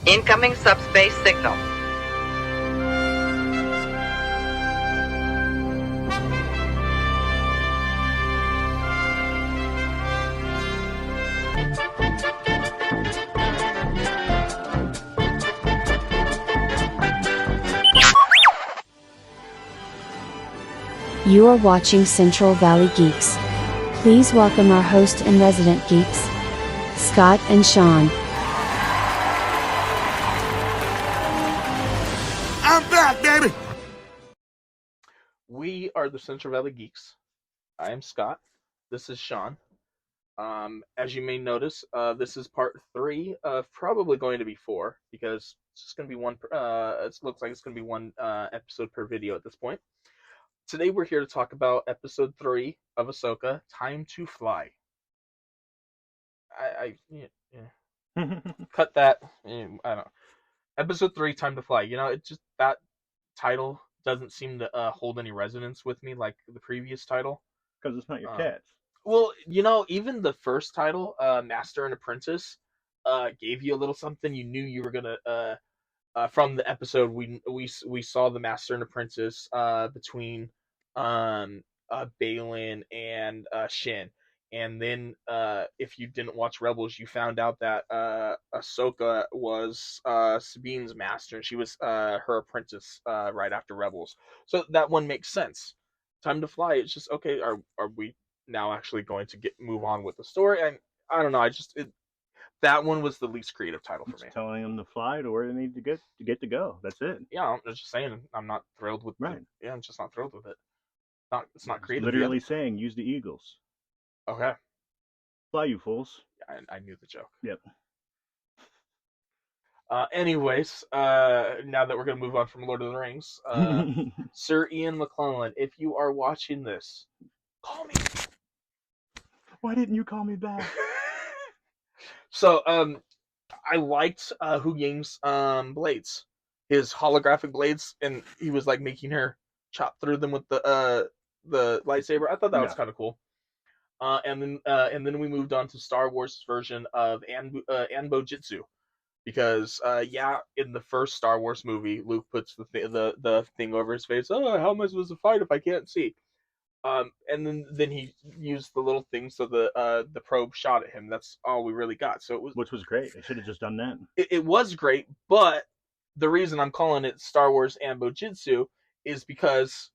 Incoming subspace signal. You are watching Central Valley Geeks. Please welcome our host and resident geeks, Scott and Shawn. I'm back, baby! We are the Central Valley Geeks. I am Scott. This is Shawn. As you may notice, this is part 3 of probably going to be 4 because it's just going to be one. It looks like it's going to be one episode per video at this point. Today we're here to talk about episode 3 of Ahsoka, Time to Fly. Cut that. I don't know. Episode 3, Time to Fly. You know, it just that title doesn't seem to hold any resonance with me like the previous title. Because it's not your cats. Well, you know, even the first title, Master and Apprentice, gave you a little something. You knew you were gonna. From the episode, we saw the Master and Apprentice between Balin and Shin, and then if you didn't watch Rebels, you found out that Ahsoka was Sabine's master, and she was her apprentice right after Rebels. So that one makes sense. Time to Fly. It's just okay. Are we now actually going to move on with the story? And I don't know. That one was the least creative title for me. Telling them to fly to where they need to get to go. That's it. Yeah, I'm just saying. I'm not thrilled with. Right. I'm just not thrilled with it. It's not creative. Literally saying, use the eagles. Okay. Fly, you fools. I knew the joke. Yep. Anyways, now that we're gonna move on from Lord of the Rings, Sir Ian McClellan, if you are watching this, call me. Why didn't you call me back? So, I liked Hu Ying's blades, his holographic blades, and he was like making her chop through them with the lightsaber. I thought that was kind of cool. And then we moved on to Star Wars version of Anbo Jitsu, because in the first Star Wars movie, Luke puts the thing over his face. Oh, how am I supposed to fight if I can't see? And then he used the little thing so the probe shot at him. That's all we really got. So which was great. They should have just done that. It was great, but the reason I'm calling it Star Wars Anbo Jitsu is because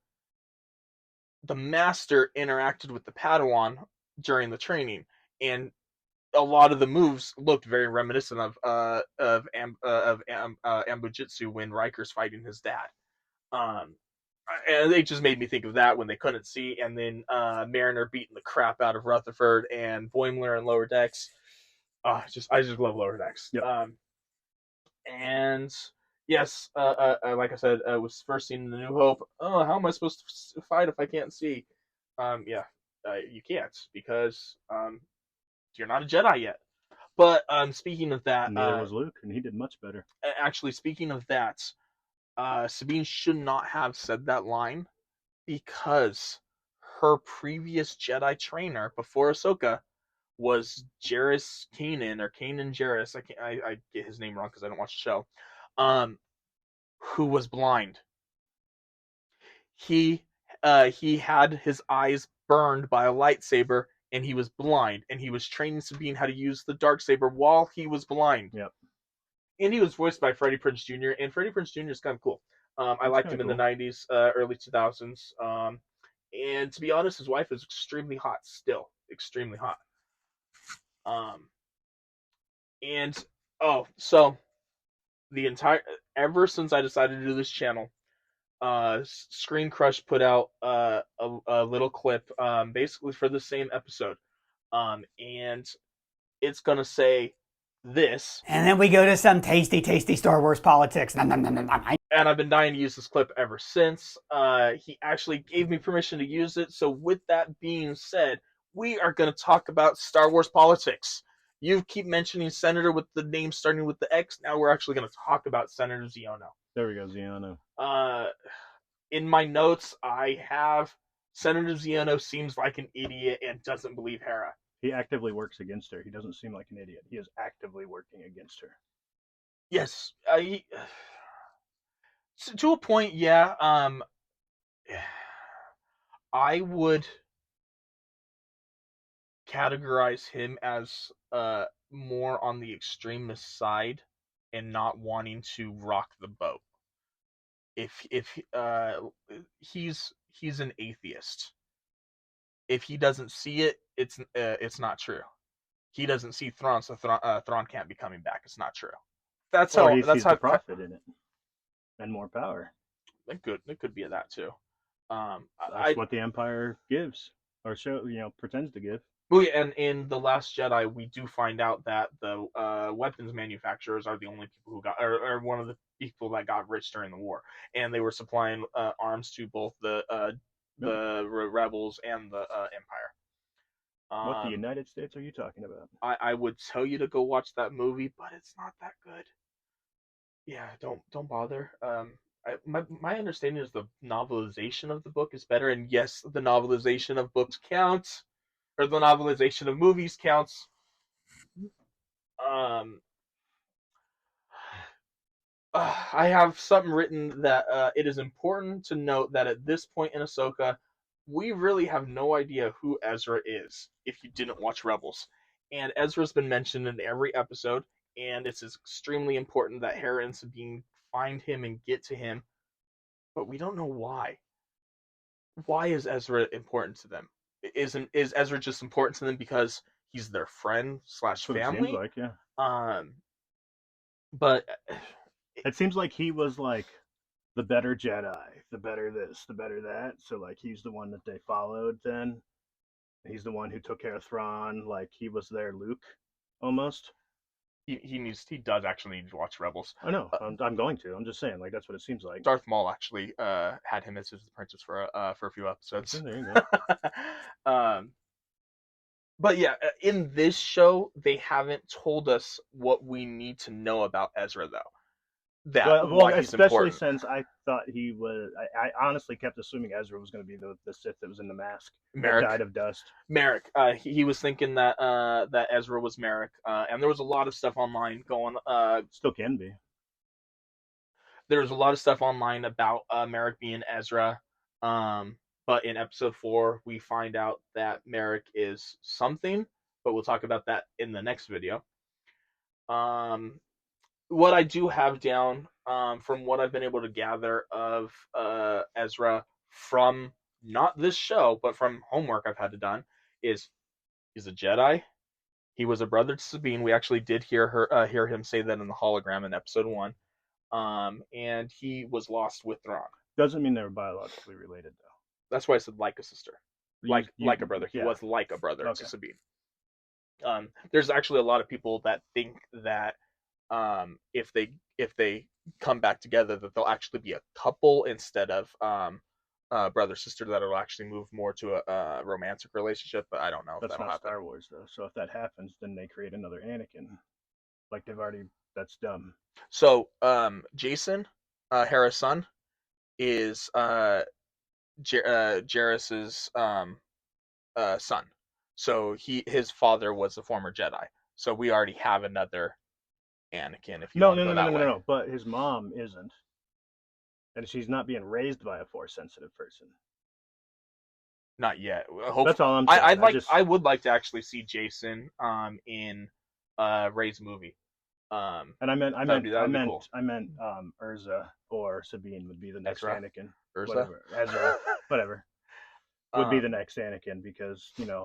the Master interacted with the Padawan during the training, and a lot of the moves looked very reminiscent of Anbo Jitsu when Riker's fighting his dad. And they just made me think of that when they couldn't see, and then Mariner beating the crap out of Rutherford and Boimler in Lower Decks. I just love Lower Decks. Yep. And yes, like I said, it was first seen in The New Hope. Oh, how am I supposed to fight if I can't see? You can't, because you're not a Jedi yet. But speaking of that, neither was Luke, and he did much better. Actually, speaking of that, Sabine should not have said that line, because her previous Jedi trainer before Ahsoka was Jarrus Kanan, or Kanan Jarrus. I get his name wrong because I don't watch the show. Who was blind. He had his eyes burned by a lightsaber, and he was blind, and he was training Sabine how to use the darksaber while he was blind. Yep. And he was voiced by Freddie Prinze Jr., and Freddie Prinze Jr. is kind of cool. I liked him in the 90s, early 2000s. And to be honest, his wife is extremely hot still. Extremely hot. So ever since I decided to do this channel, ScreenCrush put out a little clip, basically for the same episode. And it's going to say this. And then we go to some tasty, tasty Star Wars politics. And I've been dying to use this clip ever since. He actually gave me permission to use it. So with that being said, we are going to talk about Star Wars politics. You keep mentioning Senator with the name starting with the X. Now we're actually going to talk about Senator Ziono. There we go, Ziono. In my notes, I have Senator Ziono seems like an idiot and doesn't believe Hera. He actively works against her. He doesn't seem like an idiot. He is actively working against her. Yes, to a point, yeah. I would categorize him as more on the extremist side and not wanting to rock the boat. If he's an atheist. If he doesn't see it, it's not true. He doesn't see Thrawn, so Thrawn can't be coming back. It's not true. That's Or how. he That's sees how. the profit in it and more power. It could be that too. That's what the Empire gives, or pretends to give. Oh yeah, and in The Last Jedi, we do find out that the weapons manufacturers are the only people who got, or one of the people that got rich during the war, and they were supplying arms to both the rebels and the Empire. What the United States are you talking about? I would tell you to go watch that movie, but it's not that good. Yeah, don't bother. My understanding is the novelization of the book is better, and yes, the novelization of books counts, or the novelization of movies counts. Um, I have something written that it is important to note that at this point in Ahsoka, we really have no idea who Ezra is if you didn't watch Rebels. And Ezra's been mentioned in every episode, and it's extremely important that Hera and Sabine find him and get to him, but we don't know why. Why is Ezra important to them? Is Ezra just important to them because he's their friend slash That's what it family? seems like, yeah. But It seems like he was like the better Jedi, the better this, the better that. So like he's the one that they followed then. He's the one who took care of Thrawn, like he was their Luke almost. he does actually need to watch Rebels. I know. I'm going to. I'm just saying, like that's what it seems like. Darth Maul actually had him as his apprentice for a few episodes. Okay, there you go. But yeah, in this show, they haven't told us what we need to know about Ezra, though. Well, he's especially important. since I thought he was. I honestly kept assuming Ezra was going to be the Sith that was in the mask. Merrick. That died of dust. Merrick. He was thinking that that Ezra was Merrick, and there was a lot of stuff online going. Still can be. There was a lot of stuff online about Merrick being Ezra. But in episode 4, we find out that Merrick is something, but we'll talk about that in the next video. What I do have down, from what I've been able to gather of Ezra from not this show, but from homework I've had to done, is he's a Jedi. He was a brother to Sabine. We actually did hear him say that in the hologram in episode 1. And he was lost with Thrawn. Doesn't mean they were biologically related though. That's why I said like a sister, like a brother. He yeah. was like a brother Okay. to Sabine. There's actually a lot of people that think that if they come back together, that they'll actually be a couple instead of brother sister. That will actually move more to a romantic relationship. But I don't know if That's that'll not happen. Star Wars though. So if that happens, then they create another Anakin. Like they've already. That's dumb. So Jason, Hera's son, is Jarrus's son. So his father was a former Jedi. So we already have another Anakin. If you No. want to go that way. No. But his mom isn't, and she's not being raised by a Force-sensitive person. Not yet. That's all I'm saying. I would like to actually see Jason in Rey's movie. And I meant cool. Urza or Sabine would be the next Ezra? Anakin. Urza? Whatever. Ezra, whatever. Would be the next Anakin because the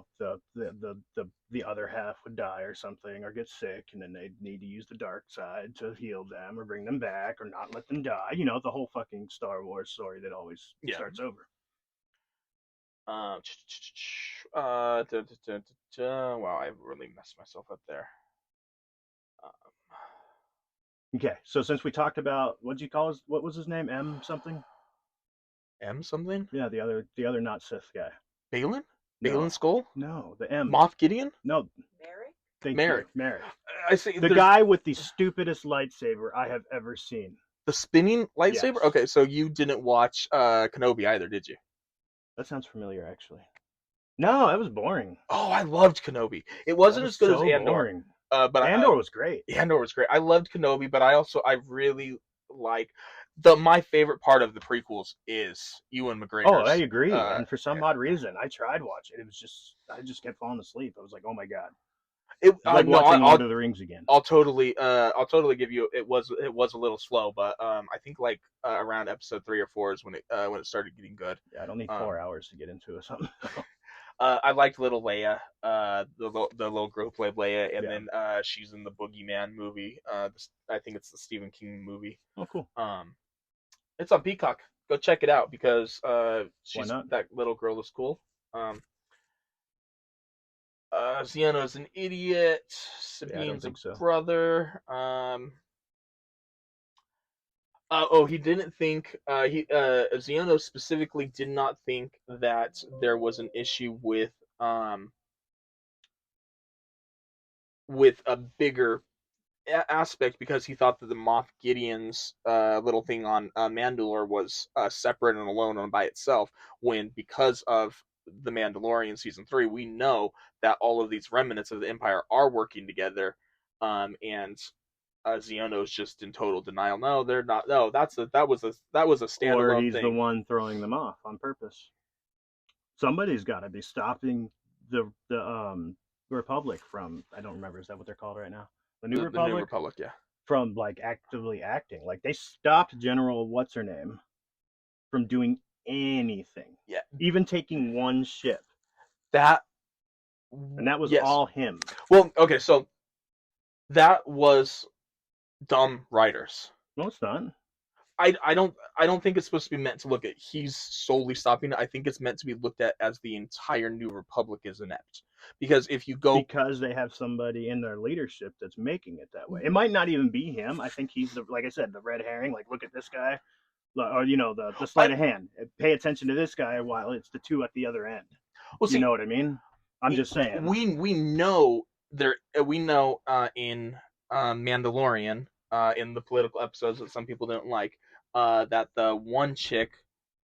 other half would die or something or get sick, and then they'd need to use the dark side to heal them or bring them back or not let them die. You know, the whole fucking Star Wars story that always starts over. Wow, I really messed myself up there. Okay, so since we talked about what was his name? M something? M something? Yeah, the other not Sith guy. Balin? No. Balin Skull? No, the M. Moff Gideon? No. Merrick. Merrick. I see the guy with the stupidest lightsaber I have ever seen. The spinning lightsaber? Yes. Okay, so you didn't watch Kenobi either, did you? That sounds familiar, actually. No, that was boring. Oh, I loved Kenobi. It wasn't as good as Andor. Boring. but Andor was great. Andor was great. I loved Kenobi, but I really like my favorite part of the prequels is Ewan Oh, I McGregor's. agree. And for some Yeah. odd reason, I tried watching. It was just I just kept falling asleep. I was like, oh my god, It it's like no, watching Lord of the Rings again. I'll totally give you it was a little slow, but I think like around episode 3 or 4 is when it started getting good. Yeah, I don't need 4 hours to get into it. Something. I liked little Leia, the little girl who played Leia, and Yeah. then she's in the Boogeyman movie. I think it's the Stephen King movie. Oh, cool. It's on Peacock. Go check it out because Why not? that little girl is cool. Xiono's an idiot. Sabine's a so. brother. He didn't think Xiono specifically did not think that there was an issue with a bigger aspect because he thought that the Moff Gideon's little thing on Mandalore was separate and alone and by itself. When because of the Mandalorian season 3, we know that all of these remnants of the Empire are working together, and Xiono's just in total denial. No, they're not. No, that was a standalone Or he's thing. the one throwing them off on purpose. Somebody's got to be stopping the Republic from. I don't remember. Is that what they're called right now? The New Republic. The New Republic, yeah. From like actively acting. Like they stopped General what's her name from doing anything. Yeah. Even taking one ship. And that was yes. all him. Well, okay, so that was dumb writers. No, it's not. I don't think it's supposed to be meant to look at he's solely stopping it. I think it's meant to be looked at as the entire New Republic is inept. Because if you go because they have somebody in their leadership that's making it that way. It might not even be him. I think he's the like I said, the red herring, like look at this guy. Or the sleight of hand. Pay attention to this guy while it's the two at the other end. Well, see, you know what I mean? I'm just saying. We know in Mandalorian, in the political episodes that some people didn't like, that the one chick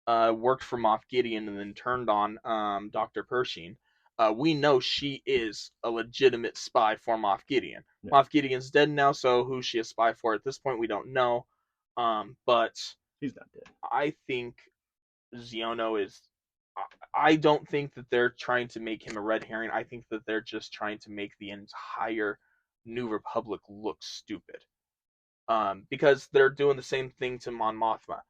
worked for Moff Gideon and then turned on Dr. Pershing. We know she is a legitimate spy for Moff Gideon. Yeah. Moff Gideon's dead now, so who she a spy for at this point, we don't know. But he's not dead. I think Xiono is. I don't think that they're trying to make him a red herring. I think that they're just trying to make the entire New Republic look stupid. Because they're doing the same thing to Mon Mothma.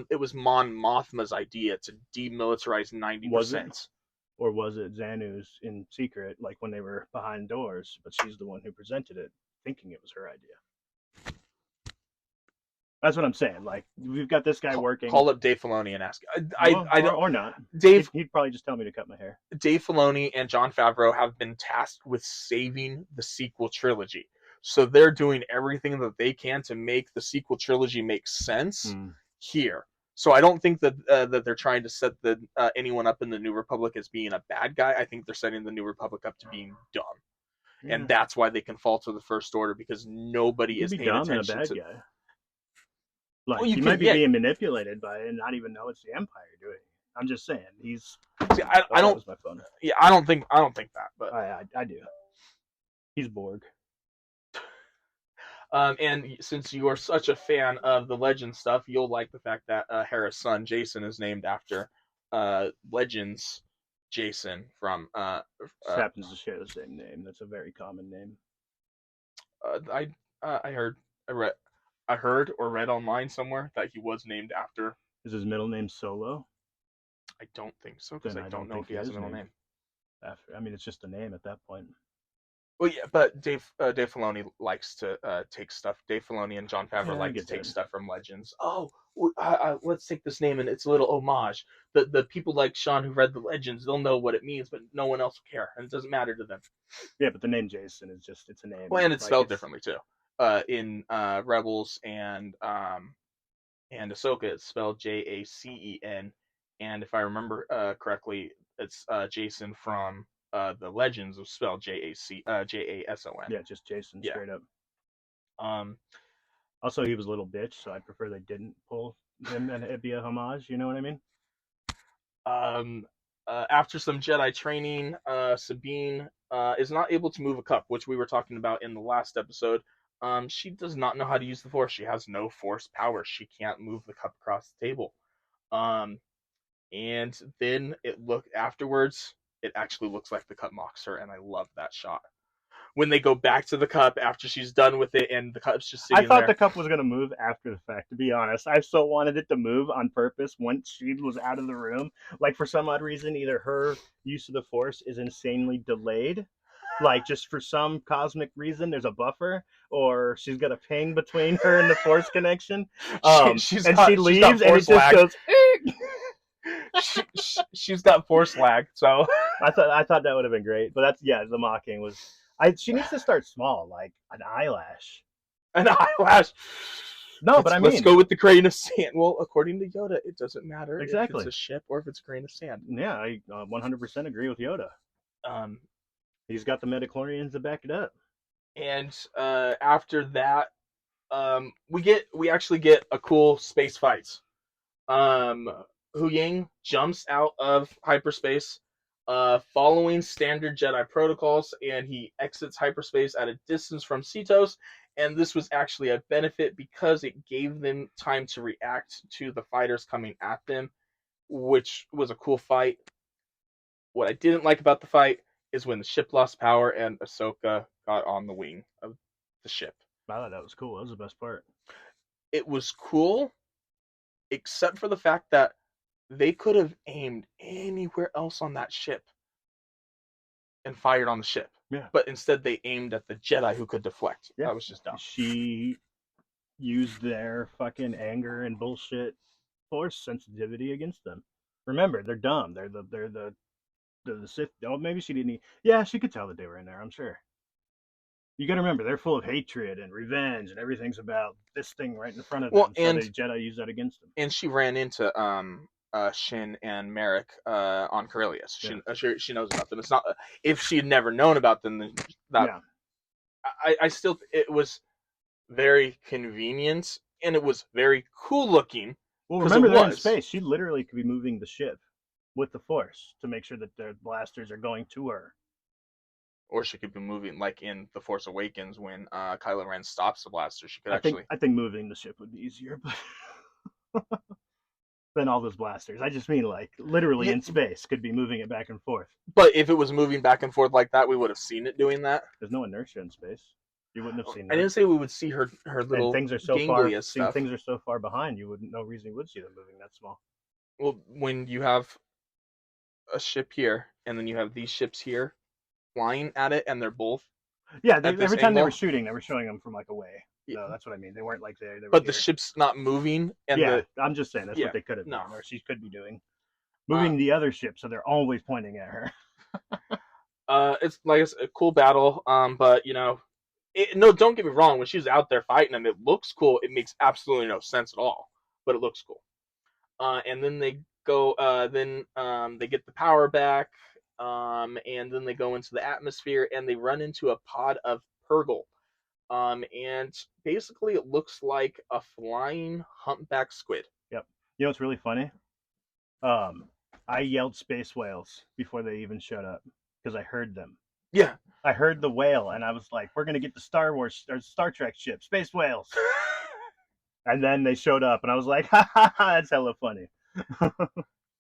It was Mon Mothma's idea to demilitarize 90%. Or was it Xanu's in secret, like when they were behind doors, but she's the one who presented it, thinking it was her idea? That's what I'm saying. Like, we've got this guy working. Call up Dave Filoni and ask. Or not. Dave, he'd probably just tell me to cut my hair. Dave Filoni and Jon Favreau have been tasked with saving the sequel trilogy. So they're doing everything that they can to make the sequel trilogy make sense here. So I don't think that that they're trying to set anyone up in the New Republic as being a bad guy. I think they're setting the New Republic up to being dumb. Yeah. And that's why they can fall to the First Order, because nobody is paying attention to... Guy. Like, he might be being manipulated by it and not even know it's the Empire doing it. I'm just saying, he's... See, I don't... my phone. Yeah, I don't think that, but... I do. He's Borg. And since you are such a fan of the Legends stuff, you'll like the fact that Hera's son, Jason, is named after Legends Jason from... happens to share the same name. That's a very common name. I heard or read online somewhere that he was named after. Is his middle name Solo? I don't think so, because I don't know if he has a middle name. It's just a name at that point. Well, yeah, but Dave Filoni likes to take stuff. Dave Filoni and Jon Favreau like to take stuff from Legends. Oh, let's take this name and it's a little homage. The people like Shawn who read the Legends, they'll know what it means, but no one else will care, and it doesn't matter to them. Yeah, but the name Jason is it's a name. Well, and it's spelled differently too. In Rebels and Ahsoka, it's spelled Jacen, and if I remember correctly, it's Jason from the Legends was spelled Jason. Yeah, just Jason straight up. Also, he was a little bitch, so I prefer they didn't pull him and it'd be a homage. You know what I mean? After some Jedi training, Sabine is not able to move a cup, which we were talking about in the last episode. She does not know how to use the Force. She has no Force power. She can't move the cup across the table. Um, and then afterwards, it actually looks like the cup mocks her, and I love that shot. When they go back to the cup after she's done with it, and the cup's just sitting I thought there. the cup was gonna move after the fact. To be honest, I so wanted it to move on purpose once she was out of the room. Like for some odd reason, either her use of the Force is insanely delayed, like just for some cosmic reason, there's a buffer, or she's got a ping between her and the Force connection. She's and got- she she's leaves, got and it Force just lag. goes. She's got Force lag, so I thought that would have been great, but the mocking was. She needs to start small, like an eyelash. an eyelash. No, but Let's go with the grain of sand. Well, according to Yoda, it doesn't matter Exactly. if it's a ship or if it's a grain of sand. Yeah, I 100% agree with Yoda. Um, He's got the metachlorians to back it up. and after that, we actually get a cool space fight. Hu Yang jumps out of hyperspace, following standard Jedi protocols, and he exits hyperspace at a distance from Cetos. And this was actually a benefit because it gave them time to react to the fighters coming at them, which was a cool fight. What I didn't like about the fight is when the ship lost power and Ahsoka got on the wing of the ship. I thought that was cool. That was the best part. It was cool, except for the fact that they could have aimed anywhere else on that ship and fired on the ship. Yeah. But instead they aimed at the Jedi who could deflect. Yeah. That was just dumb. She used their fucking anger and bullshit Force sensitivity against them. Remember, they're dumb. They're the Sith. Oh, maybe she didn't. Yeah, she could tell that they were in there. I'm sure. You got to remember, they're full of hatred and revenge, and everything's about this thing right in front of them. So the Jedi use that against them. And she ran into Shin and Merrick on Corellius. She knows about them. It's not if she had never known about them. Then I still it was very convenient and it was very cool looking. Well, remember they're in space. She literally could be moving the ship with the Force to make sure that their blasters are going to her. Or she could be moving, like in The Force Awakens when Kylo Ren stops the blaster. She could I think moving the ship would be easier, but than all those blasters. I just mean like literally in space, could be moving it back and forth. But if it was moving back and forth like that, we would have seen it doing that. There's no inertia in space. You wouldn't have seen that. I didn't say we would see her little and things are so far. Stuff. Things are so far behind. You wouldn't. No reason you would see them moving that small. Well, when you have a ship here and then you have these ships here flying at it, and they're both. Yeah, every time they were shooting, they were showing them from like away. No, that's what I mean. They weren't like they were but here. The ship's not moving. And I'm just saying that's what they could have done, or she could be doing. Moving the other ship, so they're always pointing at her. It's like a cool battle. But you know, no, don't get me wrong. When she's out there fighting them, it looks cool. It makes absolutely no sense at all, but it looks cool. And then they go. They get the power back. And then they go into the atmosphere and they run into a pod of Purgle. And basically it looks like a flying humpback squid. Yep. You know what's really funny? I yelled space whales before they even showed up because I heard them. Yeah. I heard the whale and I was like, we're going to get the Star Wars or Star Trek ship, space whales. And then they showed up and I was like, ha ha ha, that's hella funny.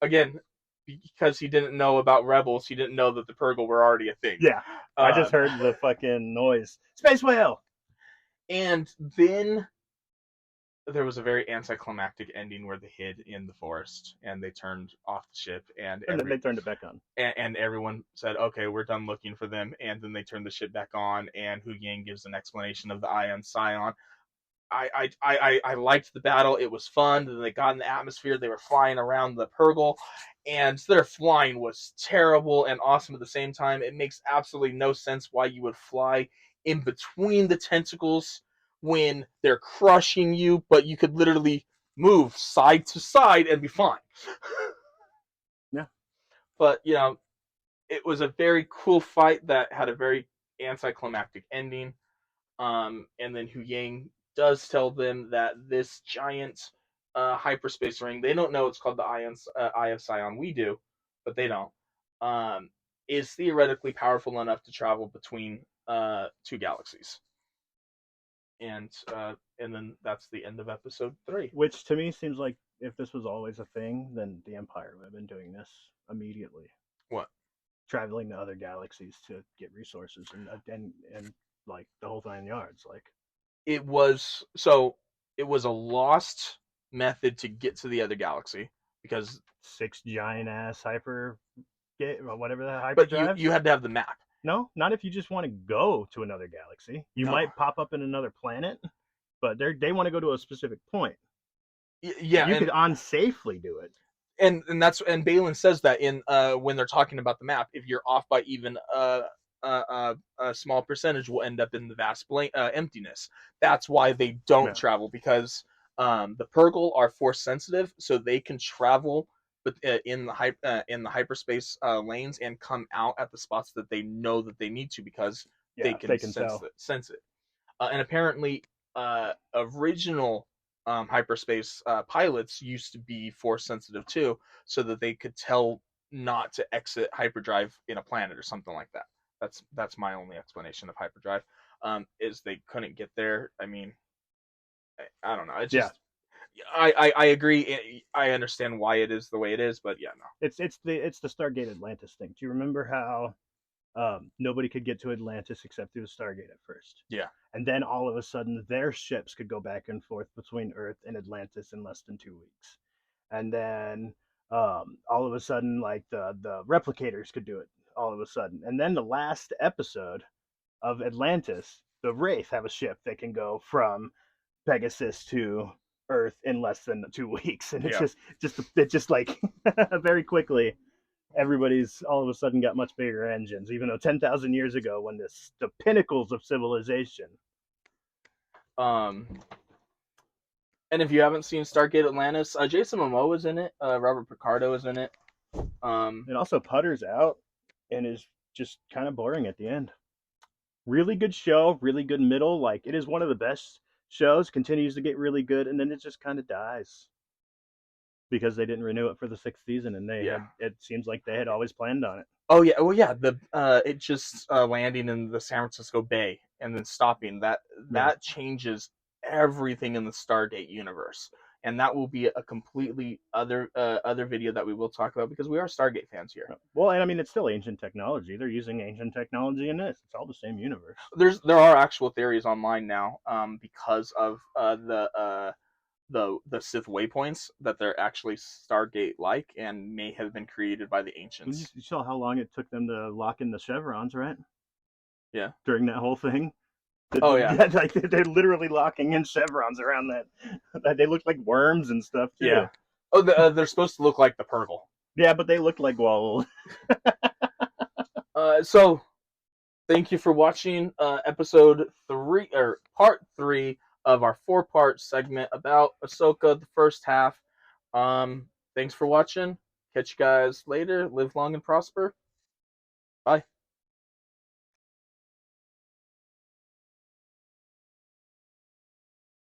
Again, because he didn't know about Rebels, he didn't know that the Purgle were already a thing. Yeah. I just heard the fucking noise. Space whale! And then there was a very anticlimactic ending where they hid in the forest and they turned off the ship and they turned it back on. And everyone said, okay, we're done looking for them. And then they turned the ship back on and Hu Yang gives an explanation of the Ion Scion. I liked the battle. It was fun. Then they got in the atmosphere. They were flying around the Purgle, and their flying was terrible and awesome at the same time. It makes absolutely no sense why you would fly in between the tentacles when they're crushing you, but you could literally move side to side and be fine. Yeah. But, you know, it was a very cool fight that had a very anticlimactic ending. And then Hu Yang does tell them that this giant hyperspace ring, they don't know it's called the Eye of Sion. We do. but they don't, is theoretically powerful enough to travel between two galaxies. And then that's the end of episode 3. Which to me seems like if this was always a thing, then the Empire would have been doing this immediately, What? traveling to other galaxies to get resources and like the whole 9 yards. Like It was a lost method to get to the other galaxy because 6 giant ass hyper, whatever that hyper but drives. you had to have the map. No, not if you just want to go to another galaxy. You No. might pop up in another planet, but they want to go to a specific point. Yeah, You and, could unsafely do it. and Balin says that in when they're talking about the map, if you're off by even a small percentage, will end up in the vast emptiness. That's why they don't Yeah. travel, because the Purgle are force sensitive, so they can travel but in the hyperspace lanes and come out at the spots that they know that they need to, because Yeah, they can tell. sense it. And apparently, original hyperspace pilots used to be force sensitive too, so that they could tell not to exit hyperdrive in a planet or something like that. That's my only explanation of hyperdrive. Is they couldn't get there. I mean, I don't know. It's just I agree. I understand why it is the way it is, but yeah, no. It's the Stargate Atlantis thing. Do you remember how nobody could get to Atlantis except through the Stargate at first? Yeah. And then all of a sudden, their ships could go back and forth between Earth and Atlantis in less than 2 weeks. And then all of a sudden, like the replicators could do it all of a sudden. And then the last episode of Atlantis, the Wraith have a ship that can go from Pegasus to Earth in less than 2 weeks, and it's just like very quickly, everybody's all of a sudden got much bigger engines, even though 10,000 years ago, when the pinnacles of civilization. And if you haven't seen Stargate Atlantis, Jason Momoa is in it. Robert Picardo is in it. It also putters out and is just kind of boring at the end. Really good show, really good middle. Like, it is one of the best shows, continues to get really good, and then it just kind of dies because they didn't renew it for the 6th season, and it seems like they had always planned on it. Oh yeah, well yeah, it just landing in the San Francisco Bay and then stopping, that changes everything in the Stargate universe, and that will be a completely other video that we will talk about, because we are Stargate fans here. Well, and I mean, it's still ancient technology. They're using ancient technology in this. It's all the same universe. There are actual theories online now, because of the Sith waypoints, that they're actually Stargate-like and may have been created by the ancients. You saw how long it took them to lock in the chevrons, right? Yeah. During that whole thing. Oh yeah. Like they're literally locking in chevrons around that. They look like worms and stuff too. Yeah. Oh, they're supposed to look like the Purgle. Yeah, but they look like So, thank you for watching episode 3 or part 3 of our 4-part segment about Ahsoka, the first half. Thanks for watching. Catch you guys later. Live long and prosper. Bye.